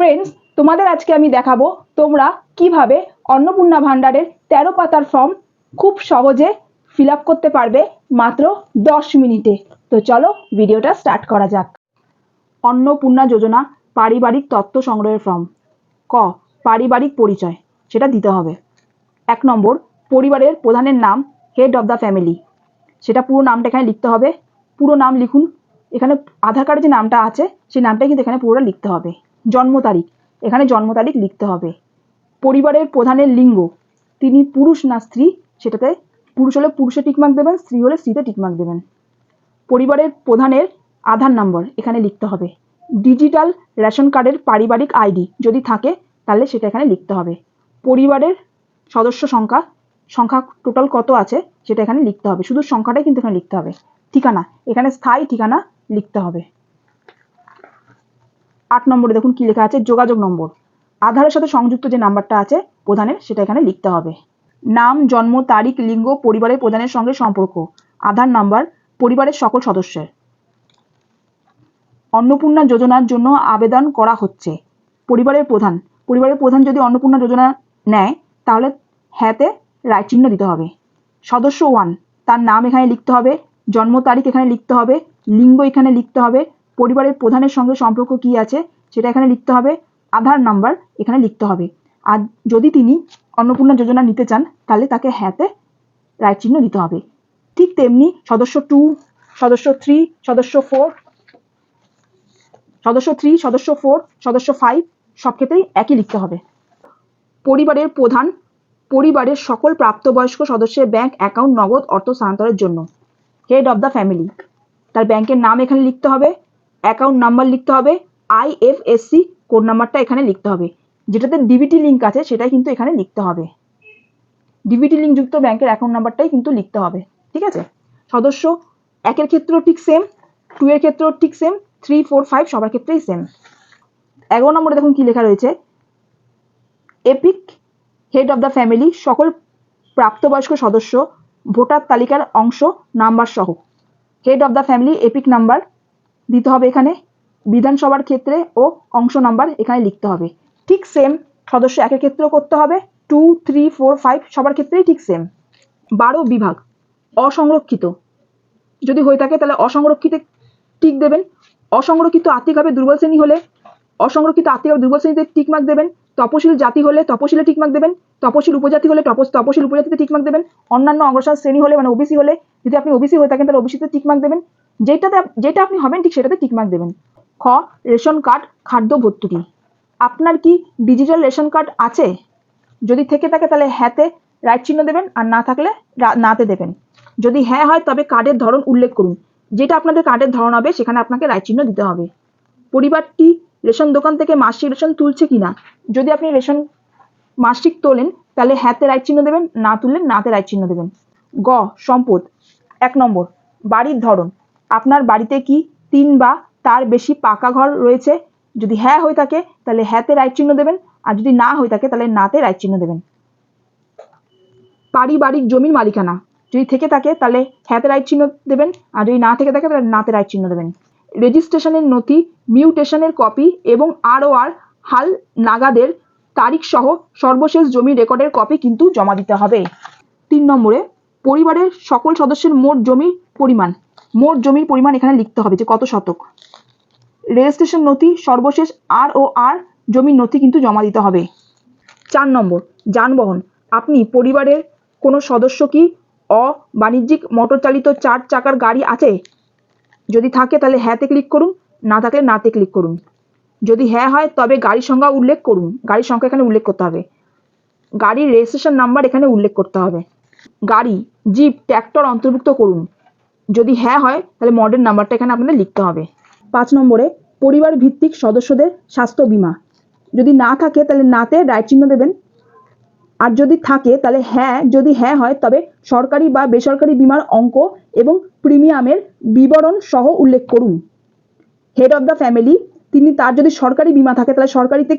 Friends, তোমাদের আজকে আমি দেখাবো তোমরা কিভাবে অন্নপূর্ণা ভান্ডারের 13 পাতার ফর্ম খুব সহজে ফিল আপ করতে পারবে মাত্র 10 মিনিটে। তো চলো ভিডিওটা স্টার্ট করা যাক। অন্নপূর্ণা যোজনা পারিবারিক তথ্য সংগ্রহের ফর্ম। ক, পারিবারিক পরিচয়, সেটা দিতে হবে। 1 নম্বর, পরিবারের প্রধানের নাম, হেড অফ দ্য ফ্যামিলি, সেটা পুরো নামটা এখানে লিখতে হবে। পুরো নাম লিখুন। এখানে আধার কার্ডে যে নামটা আছে সেই নামটাই কিন্তু এখানে পুরোটা লিখতে হবে। জন্ম তারিখ, এখানে জন্ম তারিখ লিখতে হবে। পরিবারের প্রধানের লিঙ্গ, তিনি পুরুষ না স্ত্রী, সেটাতে পুরুষ হলে পুরুষে টিকমার্ক দেবেন, স্ত্রী হলে স্ত্রীতে টিকমার্ক দেবেন। পরিবারের প্রধানের আধার নম্বর এখানে লিখতে হবে। ডিজিটাল রেশন কার্ডের পারিবারিক আইডি যদি থাকে তাহলে সেটা এখানে লিখতে হবে। পরিবারের সদস্য সংখ্যা টোটাল কত আছে সেটা এখানে লিখতে হবে। শুধু সংখ্যাটাই কিন্তু এখানে লিখতে হবে। ঠিকানা, এখানে স্থায়ী ঠিকানা লিখতে হবে। 8 নম্বরে দেখুন কি লেখা আছে, যোগাযোগ নম্বর, আধারের সাথে সংযুক্ত যে নাম্বারটা আছে প্রধানের সেটা এখানে লিখতে হবে। নাম, জন্ম তারিখ, লিঙ্গ, পরিবারের প্রধানের সঙ্গে সম্পর্ক, আধার নাম্বার, পরিবারের সকল সদস্যের। অন্নপূর্ণা যোজনার জন্য আবেদন করা হচ্ছে। পরিবারের প্রধান যদি অন্নপূর্ণা যোজনা নেয় তাহলে হ্যাঁতে রাইট চিহ্ন দিতে হবে। সদস্য 1, তার নাম এখানে লিখতে হবে, জন্ম তারিখ এখানে লিখতে হবে, লিঙ্গ এখানে লিখতে হবে, পরিবারের প্রধানের সঙ্গে সম্পর্ক কি আছে সেটা এখানে লিখতে হবে, আধার নাম্বার এখানে লিখতে হবে। আর যদি তিনি অন্নপূর্ণা যোজনা নিতে চান তাহলে তাকে হ্যাঁতে রাইট চিহ্ন দিতে হবে। ঠিক তেমনি সদস্য 2, সদস্য 3, সদস্য 4, সদস্য 5 সব ক্ষেত্রেই একই লিখতে হবে। পরিবারের প্রধান পরিবারের সকল প্রাপ্তবয়স্ক সদস্যের ব্যাংক অ্যাকাউন্ট নগদ অর্থ স্থানান্তরের জন্য। হেড অফ দ্য ফ্যামিলি, তার ব্যাংকের নাম এখানে লিখতে হবে, অ্যাকাউন্ট নাম্বার লিখতে হবে, IFSC কোড নাম্বারটা এখানে লিখতে হবে। যেটাতে ডিবিটি লিঙ্ক আছে সেটাই কিন্তু এখানে লিখতে হবে। ডিবিটি লিঙ্ক যুক্ত ব্যাংকের অ্যাকাউন্ট নাম্বারটাই কিন্তু লিখতে হবে। ঠিক আছে, সদস্য 1 এর ক্ষেত্রেও ঠিক সেম, 2 এর ক্ষেত্রেও ঠিক সেম, 3, 4, 5 সবার ক্ষেত্রেই সেম। 11 নম্বরে দেখুন কি লেখা রয়েছে, epic head of the family, সকল প্রাপ্তবয়স্ক সদস্য ভোটার তালিকার অংশ নাম্বার সহ। Head of the family epic number দিতে হবে এখানে। বিধানসভার ক্ষেত্রে ও অংশ নাম্বার এখানে লিখতে হবে। ঠিক সেম সদস্য 1 এর ক্ষেত্রেও করতে হবে, 2, 3, 4, 5 সবার ক্ষেত্রেই ঠিক সেম। 12 বিভাগ, অসংরক্ষিত যদি হয়ে থাকে তাহলে অসংরক্ষিত টিক দেবেন। অসংরক্ষিত আর্থিকভাবে দুর্বল শ্রেণী হলে অসংরক্ষিত আর্থিকভাবে দুর্বল শ্রেণীতে টিকমার্ক দেবেন। তপশিল জাতি হলে তপশিলে টিকমার্ক দেবেন। তপশিল উপজাতি হলে তপশিল উপজাতিতে টিকমার্ক দেবেন। অন্যান্য অগ্রসর শ্রেণী হলে মানে ওবিসি হলে, যদি আপনি ওবিসি হয়ে থাকেন তাহলে ওবিসিতে টিকমার্ক দেবেন। যেটা আপনি হবেন ঠিক সেটাতে টিকমার্ক দেবেন। খ, রেশন কার্ড খাদ্য ভর্তুকি, আপনার কি ডিজিটাল রেশন কার্ড আছে? যদি থেকে থাকে তাহলে হ্যাঁতে রাইট চিহ্ন দেবেন, আর না থাকলে নাতে দেবেন। যদি হ্যাঁ হয় তবে কার্ডের ধরন উল্লেখ করুন। যেটা আপনাদের কার্ডের ধরন হবে সেখানে আপনাকে রাইট চিহ্ন দিতে হবে। পরিবারটি রেশন দোকান থেকে মাসিক রেশন তুলছে কিনা, যদি আপনি রেশন মাসিক তোলেন তাহলে হ্যাঁতে রাইট চিহ্ন দেবেন, না তুললে নাতে রাইট চিহ্ন দেবেন। গ, সম্পদ। 1 নম্বর, বাড়ির ধরন, আপনার বাড়িতে কি 3 বা তার বেশি পাকা ঘর রয়েছে? যদি হ্যাঁ হয়ে থাকে তাহলে হ্যাঁতে রাইট চিহ্ন দেবেন, আর যদি না হয়ে থাকে তাহলে নাতে রাইট চিহ্ন দেবেন। পারিবারিক জমির মালিকানা, যদি থেকে থাকে তাহলে হ্যাঁতে রাইট চিহ্ন দেবেন, আর যদি না থেকে থাকে তাহলে নাতে রাইট চিহ্ন দেবেন। রেজিস্ট্রেশনের নথি, মিউটেশনের কপি এবং ROR হাল নাগাদের তারিখ সহ সর্বশেষ জমি রেকর্ডের কপি কিন্তু জমা দিতে হবে। 3 নম্বরে, পরিবারের সকল সদস্যের মোট জমির পরিমাণ এখানে লিখতে হবে যে কত শতক। রেজিস্ট্রেশন নথি, সর্বশেষ ROR জমির নথি কিন্তু জমা দিতে হবে। 4 নম্বর, যানবাহন, আপনি পরিবারের কোনো সদস্য কি অবাণিজ্যিক মোটর চালিত 4 চাকার গাড়ি আছে? যদি থাকে তাহলে হ্যাঁতে ক্লিক করুন, না থাকলে নাতে ক্লিক করুন। যদি হ্যাঁ হয় তবে গাড়ির সংখ্যা উল্লেখ করুন, গাড়ির সংখ্যা এখানে উল্লেখ করতে হবে। গাড়ির রেজিস্ট্রেশন নাম্বার এখানে উল্লেখ করতে হবে। গাড়ি, জিপ, ট্র্যাক্টর অন্তর্ভুক্ত করুন। যদি হ্যাঁ হয় তাহলে মডেল নাম্বারটা এখানে আপনাদের লিখতে হবে। 5 নম্বরে, পরিবার ভিত্তিক সদস্যদের স্বাস্থ্য বীমা, যদি না থাকে তাহলে নাতে রাইট চিহ্ন দেবেন, আর যদি থাকে তাহলে হ্যাঁ, যদি হ্যাঁ হয় তবে সরকারি বা বেসরকারি বীমার অঙ্ক এবং প্রিমিয়ামের বিবরণ সহ উল্লেখ করুন। হেড অফ দ্য ফ্যামিলি, তার যদি সরকারি বীমা থাকে তাহলে সরকারিতে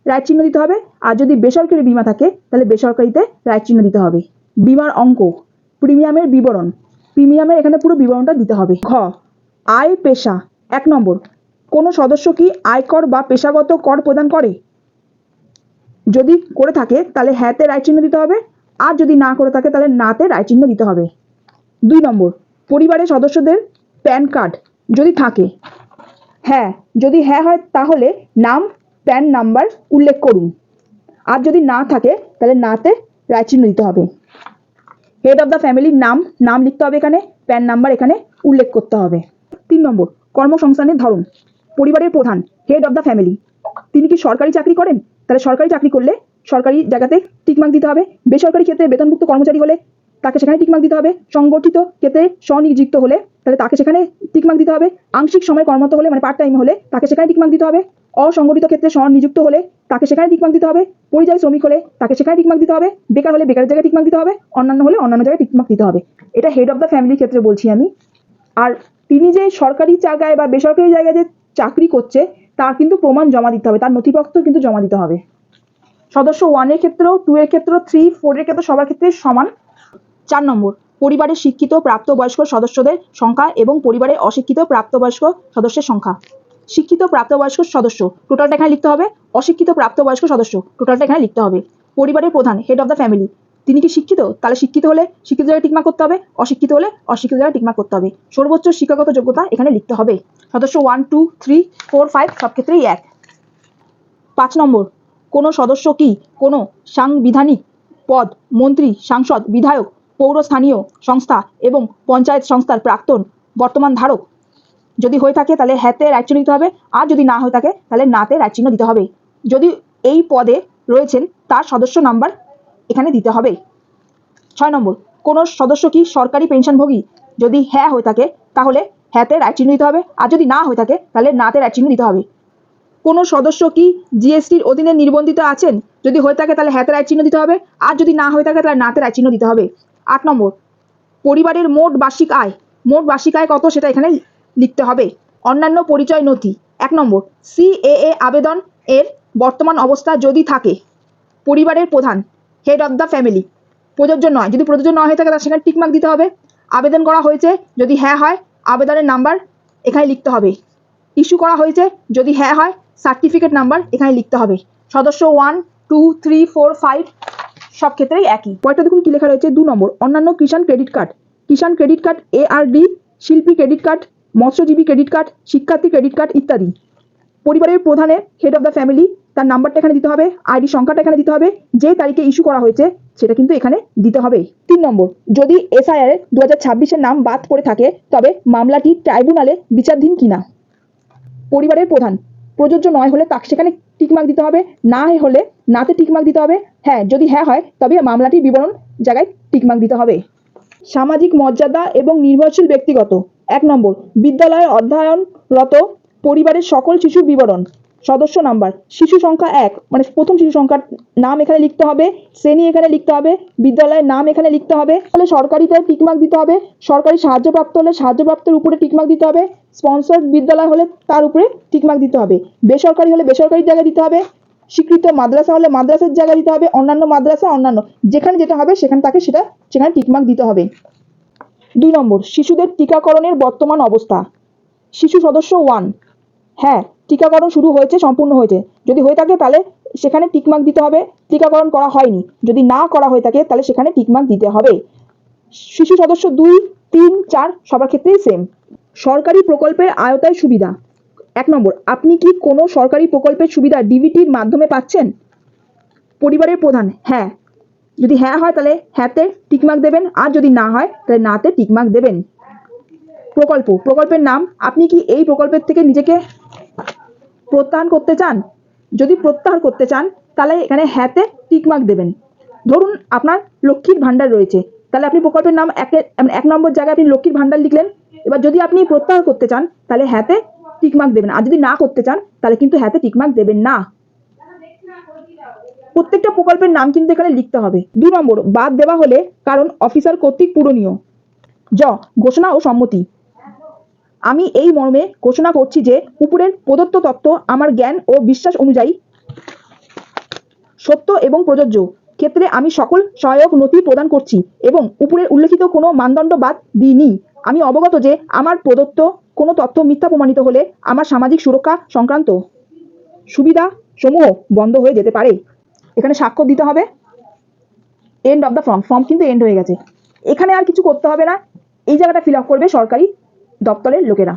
রাইট চিহ্ন দিতে হবে, আর যদি বেসরকারি বীমা থাকে তাহলে বেসরকারিতে রাইট চিহ্ন দিতে হবে। বীমার অঙ্ক, প্রিমিয়ামের বিবরণ, প্রিমিয়ামের এখানে পুরো বিবরণটা দিতে হবে। ঘ, আয় পেশা। 1 নম্বর, কোনো সদস্য কি আয়কর বা পেশাগত কর প্রদান করে? যদি করে থাকে তাহলে হ্যাঁতে রাইট চিহ্ন দিতে হবে, আর যদি না করে থাকে তাহলে নাতে রাইট চিহ্ন দিতে হবে। 2 নম্বর, পরিবারের সদস্যদের প্যান কার্ড যদি থাকে, হ্যাঁ যদি হ্যাঁ হয় তাহলে নাম প্যান নাম্বার উল্লেখ করুন, আর যদি না থাকে তাহলে নাতে রাইট চিহ্ন দিতে হবে। হেড অফ দ্য ফ্যামিলির নাম লিখতে হবে এখানে, প্যান নাম্বার এখানে উল্লেখ করতে হবে। 3 নম্বর, কর্মসংস্থানের ধরন। পরিবারের প্রধান হেড অফ দ্য ফ্যামিলি তিনি কি সরকারি চাকরি করেন? তাহলে সরকারি চাকরি করলে সরকারি জায়গাতে টিকমার্ক দিতে হবে। বেসরকারি ক্ষেত্রে বেতনভুক্ত কর্মচারী হলে তাকে সেখানে টিকমার্ক দিতে হবে। সংগঠিত ক্ষেত্রে স্বনিযুক্ত হলে তাহলে তাকে সেখানে টিকমার্ক দিতে হবে। আংশিক সময় কর্মরত হলে মানে পার্ট টাইম হলে তাকে সেখানে টিকমার্ক দিতে হবে। অসংগঠিত ক্ষেত্রে স্বনিযুক্ত হলে তাকে সেখানে টিকমার্ক দিতে হবে। পরিযায়ী শ্রমিক হলে তাকে সেখানে টিকমার্ক দিতে হবে। বেকার হলে বেকারের জায়গায় টিকমার্ক দিতে হবে। অন্যান্য হলে অন্যান্য জায়গায় টিকমার্ক দিতে হবে। এটা হেড অফ দ্য ফ্যামিলির ক্ষেত্রে বলছি আমি। আর তিনি যে সরকারি জায়গায় বা বেসরকারি জায়গায় যে চাকরি করছে তার কিন্তু প্রমাণ জমা দিতে হবে, তার নথিপত্র কিন্তু জমা দিতে হবে। সদস্য 1 এর ক্ষেত্রেও 2 এর ক্ষেত্রেও 3, 4 এর ক্ষেত্রে সবার ক্ষেত্রে সমান। 4 নম্বর, পরিবারের শিক্ষিত প্রাপ্তবয়স্ক সদস্যদের সংখ্যা এবং পরিবারের অশিক্ষিত প্রাপ্তবয়স্ক সদস্যের সংখ্যা। শিক্ষিত প্রাপ্তবয়স্ক সদস্য টোটালটা এখানে লিখতে হবে, অশিক্ষিত প্রাপ্তবয়স্ক সদস্য টোটালটা এখানে লিখতে হবে। পরিবারের প্রধান হেড অফ দ্য ফ্যামিলি তিনি কি শিক্ষিত? তাহলে শিক্ষিত হলে শিক্ষিত জায়গায় টিকমার্ক করতে হবে, অশিক্ষিত হলে অশিক্ষিত জায়গায় টিকমার্ক করতে হবে। সর্বোচ্চ শিক্ষাগত যোগ্যতা এখানে লিখতে হবে। সদস্য 1, 2, 3, 4, 5 সব ক্ষেত্রেই এক। 5 নম্বর, কোনো সদস্য কি কোনো সাংবিধানিক পদ, মন্ত্রী, সাংসদ, বিধায়ক, পৌরস্থানীয় সংস্থা এবং পঞ্চায়েত সংস্থার প্রাক্তন বর্তমান ধারক? যদি হয়ে থাকে তাহলে হ্যাঁতে রাইট চিহ্ন দিতে হবে, আর যদি না হয়ে থাকে তাহলে নাতে রাইট চিহ্ন দিতে হবে। যদি এই পদে রয়েছেন তার সদস্য নাম্বার এখানে দিতে হবে। 6 নম্বর, কোনো সদস্য কি সরকারি পেনশনভোগী? যদি হ্যাঁ হয়ে থাকে তাহলে হ্যাঁতে রাইট চিহ্ন দিতে হবে, আর যদি না হয়ে থাকে তাহলে নাতে রাইট চিহ্ন দিতে হবে। কোনো সদস্য কি জিএসটির অধীনে নিবন্ধিত আছেন? যদি হয়ে থাকে তাহলে হ্যাঁতে রাইট চিহ্ন দিতে হবে, আর যদি না হয়ে থাকে তাহলে নাতে রাইট চিহ্ন দিতে হবে। 8 নম্বর, পরিবারের মোট বার্ষিক আয় কত সেটা এখানে লিখতে হবে। অন্যান্য পরিচয় নথি। 1 নম্বর, সিএএ আবেদন এর বর্তমান অবস্থা যদি থাকে। পরিবারের প্রধান হেড অফ দ্য ফ্যামিলি প্রযোজ্য নয়, যদি প্রযোজ্য না হয়ে থাকে তার সেখানে টিকমার্ক দিতে হবে। আবেদন করা হয়েছে যদি হ্যাঁ হয় আবেদনের নাম্বার এখানে লিখতে হবে। ইস্যু করা হয়েছে যদি হ্যাঁ হয় সার্টিফিকেট নাম্বার এখানে লিখতে হবে। সদস্য 1, 2, 3, 4, 5 সব ক্ষেত্রেই একই। পরেরটা দেখুন কি লেখা রয়েছে। 2 নম্বর, অন্যান্য কিষাণ ক্রেডিট কার্ড। কিষাণ ক্রেডিট কার্ড, এআরডি, শিল্পী ক্রেডিট কার্ড, মৎস্যজীবী ক্রেডিট কার্ড, শিক্ষার্থী ক্রেডিট কার্ড ইত্যাদি। পরিবারের প্রধানের হেড অফ দ্য ফ্যামিলি তার নাম্বারটা এখানে দিতে হবে, আইডি সংখ্যাটা এখানে দিতে হবে, যে তারিখে ইস্যু করা হয়েছে সেটা কিন্তু এখানে দিতে হবে। 3 নম্বর, যদি এসআইআর 2026 নাম বাদ পড়ে থাকে তবে মামলাটি ট্রাইব্যুনালে বিচারাধীন কিনা। পরিবারের প্রধান প্রযোজ্য নয় হলে তাকে সেখানে টিকমার্ক দিতে হবে, না হলে নাতে টিকমার্ক দিতে হবে। হ্যাঁ যদি হ্যাঁ হয় তবে মামলাটির বিবরণ জায়গায় টিকমার্ক দিতে হবে। সামাজিক মর্যাদা এবং নির্ভরশীল ব্যক্তিগত। 1 নম্বর, বিদ্যালয়ে অধ্যয়নরত পরিবারের সকল শিশুর বিবরণ। সদস্য নাম্বার, শিশু সংখ্যা 1 মানে প্রথম শিশু সংখ্যার নাম এখানে লিখতে হবে, শ্রেণী এখানে লিখতে হবে, বিদ্যালয়ের নাম এখানে লিখতে হবে। তাহলে সরকারিতে টিকমার্ক দিতে হবে, সরকারি সাহায্যপ্রাপ্ত হলে সাহায্যপ্রাপ্তের উপরে টিকমার্ক দিতে হবে, স্পন্সর বিদ্যালয় হলে তার উপরে টিকমার্ক দিতে হবে, বেসরকারি হলে বেসরকারি জায়গায় দিতে হবে, স্বীকৃত মাদ্রাসা হলে মাদ্রাসার জায়গায় দিতে হবে, অন্যান্য মাদ্রাসা অন্যান্য যেখানে যেটা হবে সেখানে তাকে সেখানে টিকমার্ক দিতে হবে। 2 নম্বর, শিশুদের টিকাকরণের বর্তমান অবস্থা। শিশু সদস্য 1, হ্যাঁ টিকাকরণ শুরু হয়েছে, সম্পূর্ণ হয়েছে। যদি হয়ে থাকে তাহলে সেখানে টিকমার্ক দিতে হবে, টিকাকরণ করা হয়নি যদি না করা হয়ে থাকে তাহলে সেখানে টিকমার্ক দিতে হবে। শিশু সদস্য 2, 3, 4 সবার ক্ষেত্রেই সেম। সরকারি প্রকল্পের আওতায় সুবিধা। 1 নম্বর, আপনি কি কোনো সরকারি প্রকল্পের সুবিধা ডিবিটির মাধ্যমে পাচ্ছেন? পরিবারের প্রধান হ্যাঁ, যদি হ্যাঁ হয় তাহলে হ্যাঁতে টিকমার্ক দেবেন, আর যদি না হয় তাহলে নাতে টিকমার্ক দেবেন। প্রকল্পের নাম, আপনি কি এই প্রকল্পের থেকে নিজেকে প্রত্যাহার করতে চান? যদি প্রত্যাহার করতে চান তাহলে এখানে হ্যাঁতে টিকমার্ক দেবেন। ধরুন আপনার লক্ষ্মীর ভান্ডার রয়েছে, তাহলে আপনি প্রকল্পের নাম 1 নম্বর জায়গায় আপনি লক্ষ্মীর ভান্ডার লিখলেন। এবার যদি আপনি প্রত্যাহার করতে চান তাহলে হ্যাঁতে টিকমার্ক দেবেন, আর যদি না করতে চান তাহলে কিন্তু হ্যাঁতে টিকমার্ক দেবেন না। প্রত্যেকটা প্রকল্পের নাম কিন্তু এখানে লিখতে হবে। 2 নম্বর, বাদ দেওয়া হলে কারণ অফিসার কর্তৃক পূরণীয়। ঘোষণা ও সম্মতি। আমি এই মর্মে ঘোষণা করছি যে উপরের প্রদত্ত তত্ত্ব আমার জ্ঞান ও বিশ্বাস অনুযায়ী সত্য এবং প্রযোজ্য। ক্ষেত্রে আমি সকল সহায়ক নথি প্রদান করছি এবং উপরের উল্লেখিত কোনো মানদণ্ড বাদ দিইনি। আমি অবগত যে আমার প্রদত্ত কোনো তথ্য মিথ্যা প্রমাণিত হলে আমার সামাজিক সুরক্ষা সংক্রান্ত সুবিধা সমূহ বন্ধ হয়ে যেতে পারে। এখানে স্বাক্ষর দিতে হবে। End of the form. Form কিন্তু এন্ড হয়ে গেছে। এখানে আর কিছু করতে হবে না, এই জায়গাটা ফিল আপ করবে সরকারি দপ্তরের লোকেরা।